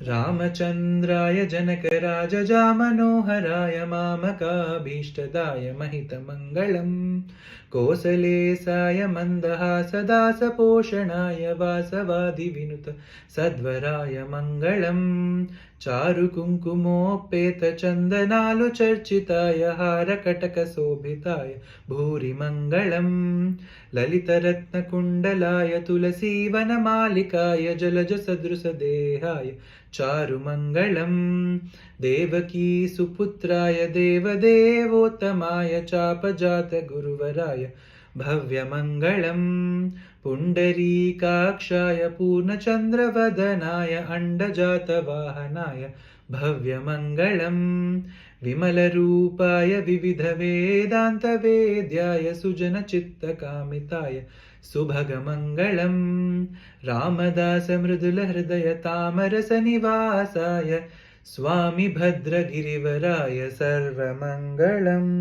रामचन्द्राय जनकराजजामनोहराय मामकाभीष्टदाय महितमङ्गलम् कोसलेशाय मन्दहासदासपोषणाय वासवादिविनुत सद्वराय मङ्गलम् चारुकुङ्कुमोपेतचन्दनालुचर्चिताय हारकटकशोभिताय भूरि मङ्गलम् ललितरत्नकुण्डलाय तुलसीवनमालिकाय जलजसदृशदेहाय चारुमङ्गलम् देवकी सुपुत्राय देवदेवोत्तमाय चापजातगुरुवराय भव्यमङ्गलम् पुण्डरीकाक्षाय पूर्णचन्द्रवदनाय अण्डजातवाहनाय भव्यमङ्गलम् विमलरूपाय विविधवेदान्तवेद्याय सुजनचित्तकामिताय सुभगमङ्गलम् रामदासमृदुलहृदय तामरसनिवासाय स्वामी भद्रगिरिवराय सर्वमङ्गलम्।